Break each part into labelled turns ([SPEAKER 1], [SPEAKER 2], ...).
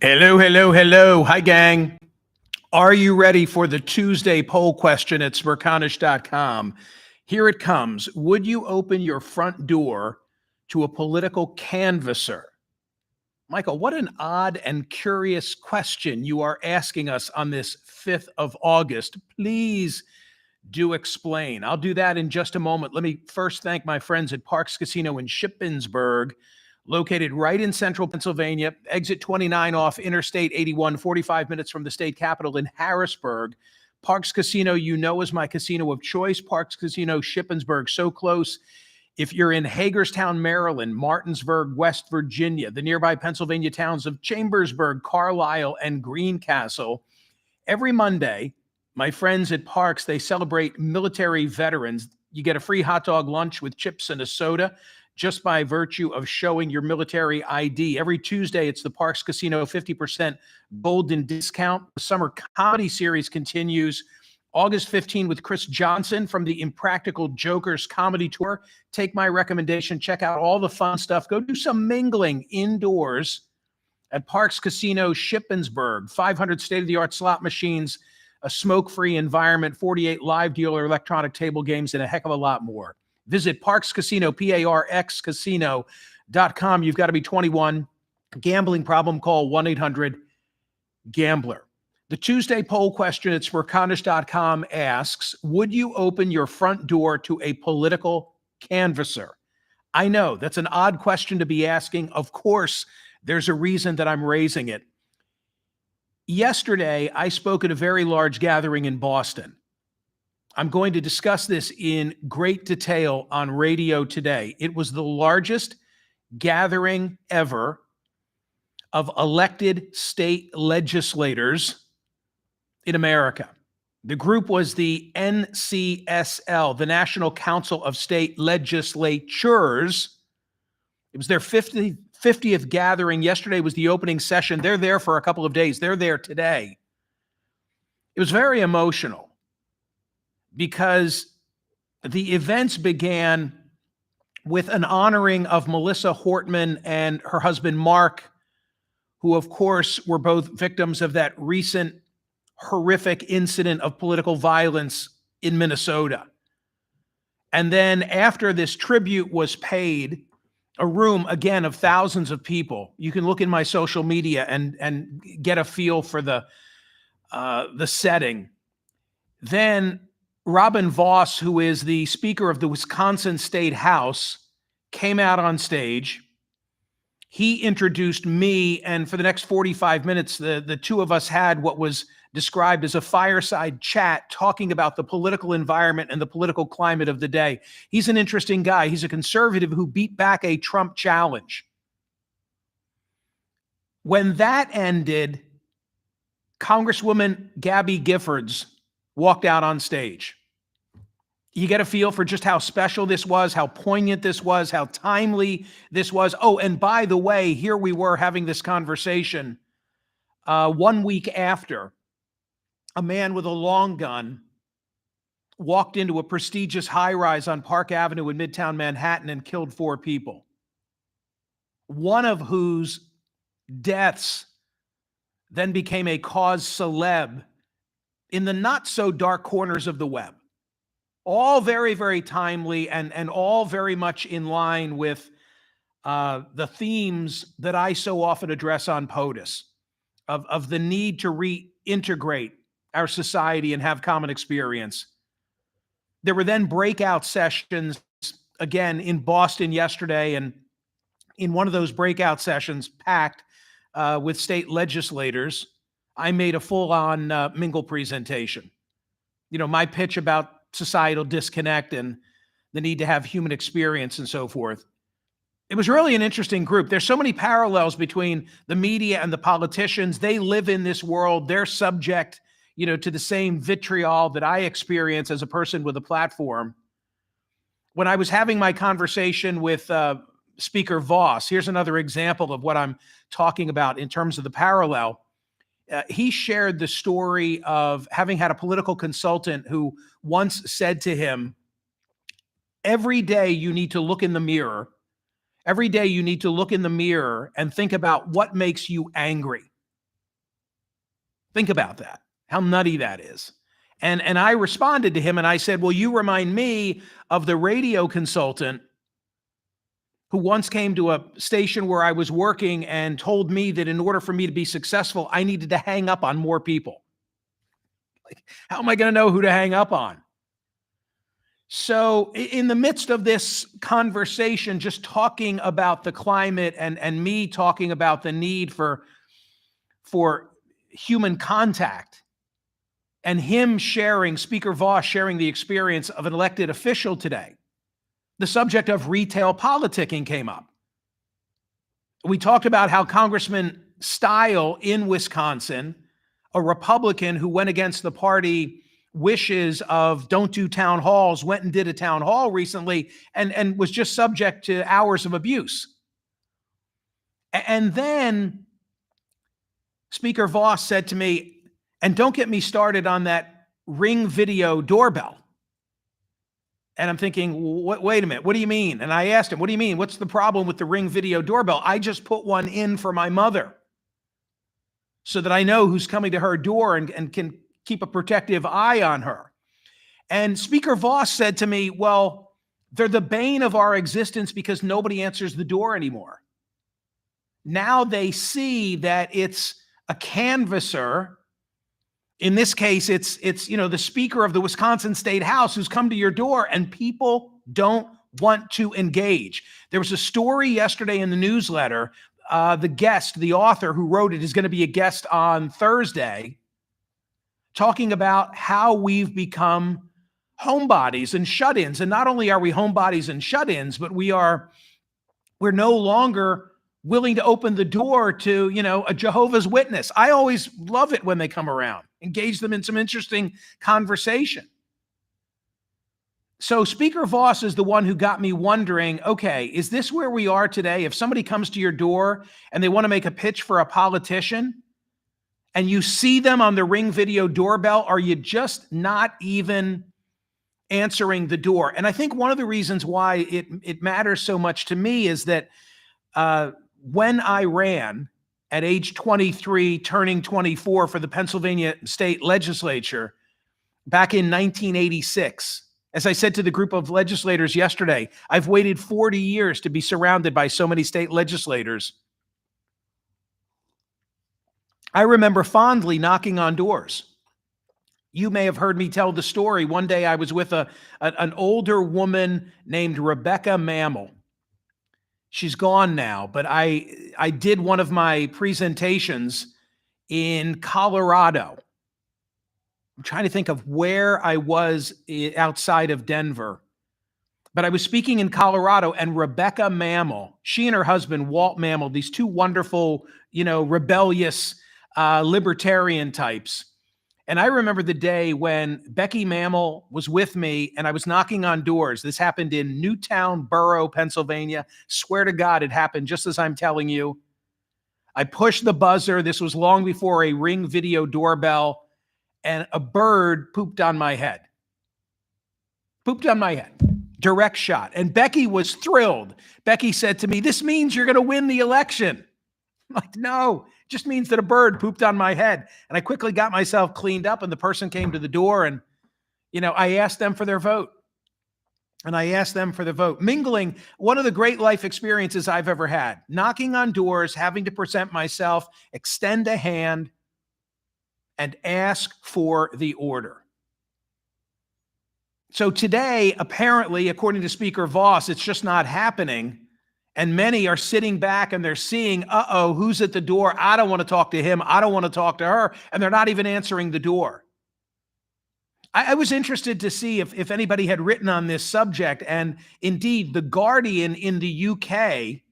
[SPEAKER 1] Hello, hello, hello. Hi, gang. Are you ready for the Tuesday poll question at Smerconish.com? Here it comes. Would you open your front door to a political canvasser? Michael, what an odd and curious question you are asking us on this 5th of August. Please do explain. I'll do that in just a moment. Let me first thank my friends at Parks Casino in Shippensburg, located right in central Pennsylvania, exit 29 off Interstate 81, 45 minutes from the state capitol in Harrisburg. Parks Casino, you know, is my casino of choice. Parks Casino Shippensburg, so close. If you're in Hagerstown, Maryland, Martinsburg, West Virginia, the nearby Pennsylvania towns of Chambersburg, Carlisle, and Greencastle, every Monday, my friends at Parks, they celebrate military veterans. You get a free hot dog lunch with chips and a soda just by virtue of showing your military ID. Every Tuesday, it's the Parks Casino 50% golden discount. The summer comedy series continues August 15 with Chris Johnson from the Impractical Jokers comedy tour. Take my recommendation. Check out all the fun stuff. Go do some mingling indoors at Parks Casino Shippensburg. 500 state-of-the-art slot machines, a smoke-free environment, 48 live dealer electronic table games, and a heck of a lot more. Visit Parks Casino, P-A-R-X Casino.com. You've got to be 21. Gambling problem, call 1-800-GAMBLER. The Tuesday poll question at Smerconish.com asks, would you open your front door to a political canvasser? I know that's an odd question to be asking. Of course, there's a reason that I'm raising it. Yesterday, I spoke at a very large gathering in Boston. I'm going to discuss this in great detail on radio today. It was the largest gathering ever of elected state legislators in America. The group was the NCSL, the National Council of State Legislatures. It was their 50th gathering. Yesterday was the opening session. They're there for a couple of days. They're there today. It was very emotional because the events began with an honoring of Melissa Hortman and her husband, Mark, who, of course, were both victims of that recent horrific incident of political violence in Minnesota. And then after this tribute was paid, a room, again, of thousands of people. You can look in my social media and get a feel for the setting. Then Robin Vos, who is the Speaker of the Wisconsin State House, came out on stage. He introduced me, and for the next 45 minutes, the two of us had what was described as a fireside chat talking about the political environment and the political climate of the day. He's an interesting guy. He's a conservative who beat back a Trump challenge. When that ended, Congresswoman Gabby Giffords walked out on stage. You get a feel for just how special this was, how poignant this was, how timely this was. Oh, and by the way, here we were having this conversation 1 week after a man with a long gun walked into a prestigious high-rise on Park Avenue in Midtown Manhattan and killed 4 people, one of whose deaths then became a cause celeb in the not-so-dark corners of the web. All very, very timely and all very much in line with the themes that I so often address on POTUS of the need to reintegrate our society and have common experience. There were then breakout sessions again in Boston yesterday, and in one of those breakout sessions packed with state legislators, I made a full-on mingle presentation. You know, my pitch about societal disconnect and the need to have human experience and so forth. It was really an interesting group. There's so many parallels between the media and the politicians. They live in this world. They're subject, you know, to the same vitriol that I experience as a person with a platform. When I was having my conversation with Speaker Vos, here's another example of what I'm talking about in terms of the parallel. He shared the story of having had a political consultant who once said to him, every day you need to look in the mirror. Every day you need to look in the mirror and think about what makes you angry. Think about that, how nutty that is. And I responded to him and I said, well, you remind me of the radio consultant who once came to a station where I was working and told me that in order for me to be successful, I needed to hang up on more people. Like, how am I going to know who to hang up on? So in the midst of this conversation, just talking about the climate and me talking about the need for human contact, and him sharing, Speaker Voss sharing the experience of an elected official today, the subject of retail politicking came up. We talked about how Congressman Stile in Wisconsin, a Republican who went against the party wishes of don't do town halls, went and did a town hall recently and was just subject to hours of abuse. And then Speaker Voss said to me, and don't get me started on that Ring video doorbell. And I'm thinking, wait a minute, what do you mean? And I asked him, what do you mean? What's the problem with the Ring video doorbell? I just put one in for my mother so that I know who's coming to her door and can keep a protective eye on her. And Speaker Voss said to me, well, they're the bane of our existence because nobody answers the door anymore. Now they see that it's a canvasser. In this case, it's the Speaker of the Wisconsin State House who's come to your door, and people don't want to engage. There was a story yesterday in the newsletter. The author who wrote it is going to be a guest on Thursday, talking about how we've become homebodies and shut-ins. And not only are we homebodies and shut-ins, but we're no longer willing to open the door to, a Jehovah's Witness. I always love it when they come around, engage them in some interesting conversation. So Speaker Voss is the one who got me wondering, okay, is this where we are today? If somebody comes to your door and they want to make a pitch for a politician and you see them on the Ring video doorbell, are you just not even answering the door? And I think one of the reasons why it matters so much to me is that when I ran at age 23, turning 24 for the Pennsylvania state legislature back in 1986, as I said to the group of legislators yesterday, I've waited 40 years to be surrounded by so many state legislators. I remember fondly knocking on doors. You may have heard me tell the story. One day I was with an older woman named Rebecca Mammal. She's gone now, but I did one of my presentations in Colorado. I'm trying to think of where I was outside of Denver, but I was speaking in Colorado, and Rebecca Mammal, she and her husband, Walt Mammal, these two wonderful, rebellious libertarian types. And I remember the day when Becky Mammal was with me and I was knocking on doors. This happened in Newtown Borough, Pennsylvania. Swear to God, it happened just as I'm telling you. I pushed the buzzer. This was long before a Ring video doorbell, and a bird pooped on my head. Pooped on my head. Direct shot. And Becky was thrilled. Becky said to me, "This means you're going to win the election." I'm like, no, it just means that a bird pooped on my head. And I quickly got myself cleaned up, and the person came to the door, and, I asked them for their vote. And I asked them for the vote. Mingling, one of the great life experiences I've ever had. Knocking on doors, having to present myself, extend a hand, and ask for the order. So today, apparently, according to Speaker Voss, it's just not happening. And many are sitting back and they're seeing, who's at the door? I don't want to talk to him. I don't want to talk to her. And they're not even answering the door. I was interested to see if anybody had written on this subject. And indeed, The Guardian in the UK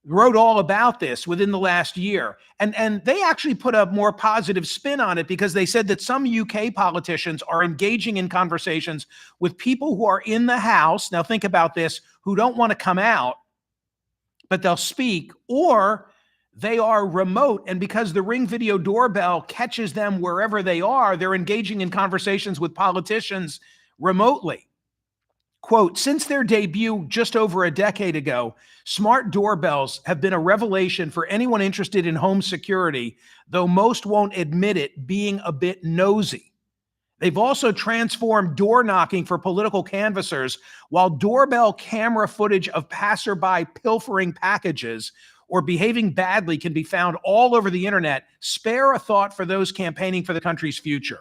[SPEAKER 1] wrote all about this within the last year. And they actually put a more positive spin on it, because they said that some UK politicians are engaging in conversations with people who are in the House. Now think about this, who don't want to come out, but they'll speak, or they are remote. And because the Ring video doorbell catches them wherever they are, they're engaging in conversations with politicians remotely. Quote, since their debut just over a decade ago, smart doorbells have been a revelation for anyone interested in home security, though most won't admit it, being a bit nosy. They've also transformed door knocking for political canvassers, while doorbell camera footage of passerby pilfering packages or behaving badly can be found all over the internet. Spare a thought for those campaigning for the country's future.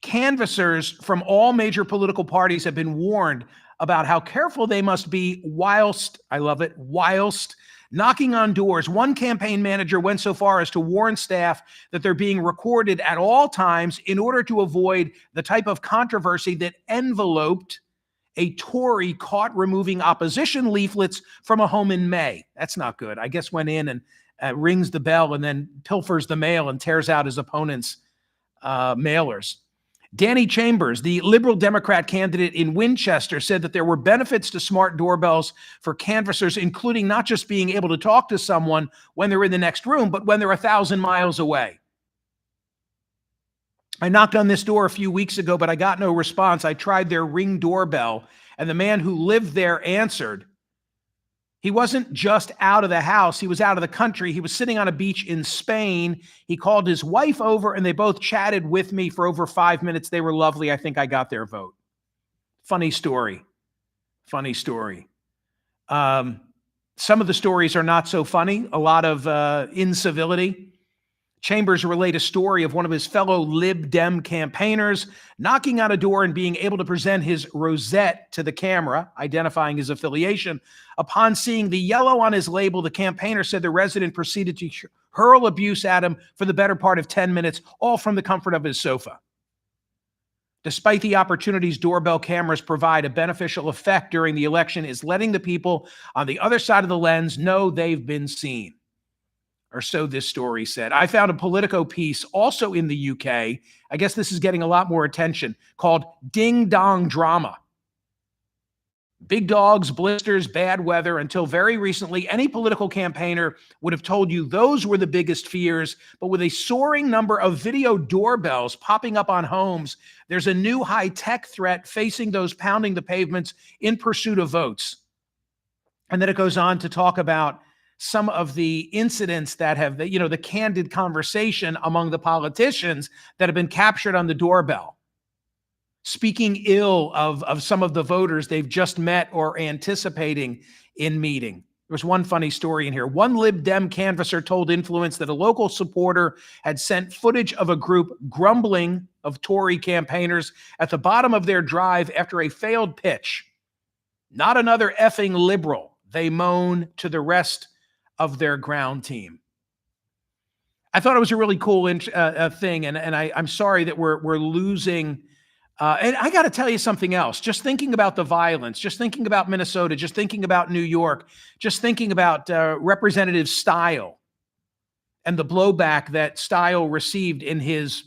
[SPEAKER 1] Canvassers from all major political parties have been warned about how careful they must be whilst, I love it, whilst knocking on doors. One campaign manager went so far as to warn staff that they're being recorded at all times in order to avoid the type of controversy that enveloped a Tory caught removing opposition leaflets from a home in May. That's not good. I guess went in and rings the bell and then pilfers the mail and tears out his opponent's mailers. Danny Chambers, the Liberal Democrat candidate in Winchester, said that there were benefits to smart doorbells for canvassers, including not just being able to talk to someone when they're in the next room, but when they're 1,000 miles away. I knocked on this door a few weeks ago, but I got no response. I tried their Ring doorbell, and the man who lived there answered. He wasn't just out of the house. He was out of the country. He was sitting on a beach in Spain. He called his wife over, and they both chatted with me for over 5 minutes. They were lovely. I think I got their vote. Funny story. Funny story. Some of the stories are not so funny. A lot of incivility. Chambers relayed a story of one of his fellow Lib Dem campaigners knocking on a door and being able to present his rosette to the camera, identifying his affiliation. Upon seeing the yellow on his label, the campaigner said the resident proceeded to hurl abuse at him for the better part of 10 minutes, all from the comfort of his sofa. Despite the opportunities doorbell cameras provide, a beneficial effect during the election is letting the people on the other side of the lens know they've been seen. Or so this story said. I found a Politico piece also in the UK. I guess this is getting a lot more attention, called Ding Dong Drama. Big dogs, blisters, bad weather. Until very recently, any political campaigner would have told you those were the biggest fears. But with a soaring number of video doorbells popping up on homes, there's a new high-tech threat facing those pounding the pavements in pursuit of votes. And then it goes on to talk about some of the incidents that have, the candid conversation among the politicians that have been captured on the doorbell, speaking ill of some of the voters they've just met or anticipating in meeting. There was one funny story in here. One Lib Dem canvasser told Influence that a local supporter had sent footage of a group grumbling of Tory campaigners at the bottom of their drive after a failed pitch. Not another effing liberal, they moan to the rest of their ground team. I thought it was a really cool thing, and I'm sorry that we're losing. And I got to tell you something else. Just thinking about the violence, just thinking about Minnesota, just thinking about New York, just thinking about Representative Style and the blowback that Style received in his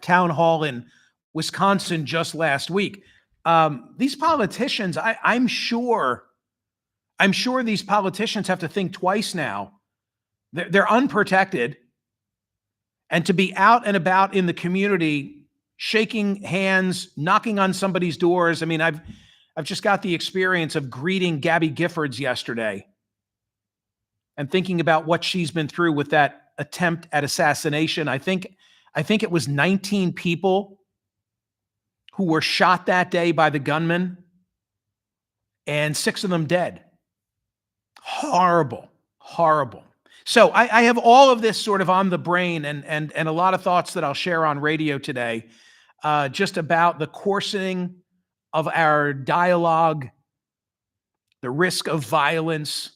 [SPEAKER 1] town hall in Wisconsin just last week. These politicians, I'm sure these politicians have to think twice now. They're unprotected. And to be out and about in the community, shaking hands, knocking on somebody's doors. I mean, I've just got the experience of greeting Gabby Giffords yesterday and thinking about what she's been through with that attempt at assassination. I think it was 19 people who were shot that day by the gunman, and 6 of them dead. Horrible, horrible. So I have all of this sort of on the brain and a lot of thoughts that I'll share on radio today, just about the coarsening of our dialogue, the risk of violence,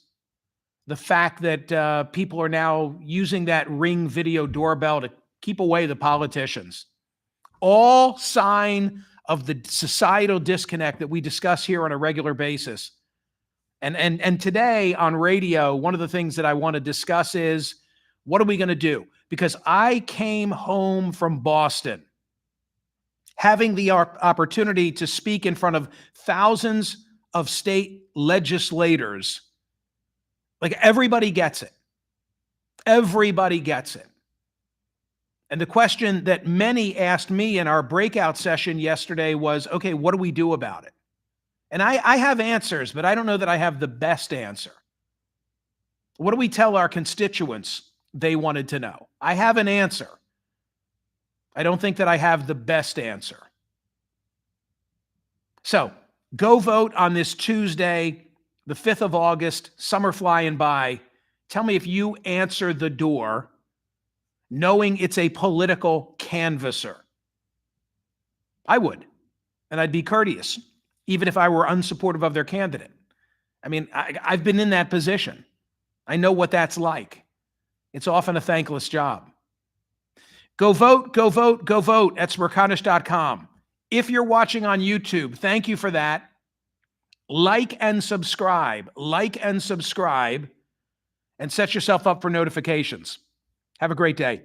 [SPEAKER 1] the fact that people are now using that Ring video doorbell to keep away the politicians. All sign of the societal disconnect that we discuss here on a regular basis. And today on radio, one of the things that I want to discuss is, what are we going to do? Because I came home from Boston having the opportunity to speak in front of thousands of state legislators. Like, everybody gets it. Everybody gets it. And the question that many asked me in our breakout session yesterday was, okay, what do we do about it? And I have answers, but I don't know that I have the best answer. What do we tell our constituents they wanted to know? I have an answer. I don't think that I have the best answer. So go vote on this Tuesday, the 5th of August, summer flying by. Tell me if you answer the door knowing it's a political canvasser. I would, and I'd be courteous, even if I were unsupportive of their candidate. I mean, I've been in that position. I know what that's like. It's often a thankless job. Go vote, go vote, go vote at Smerconish.com. If you're watching on YouTube, thank you for that. Like and subscribe, and set yourself up for notifications. Have a great day.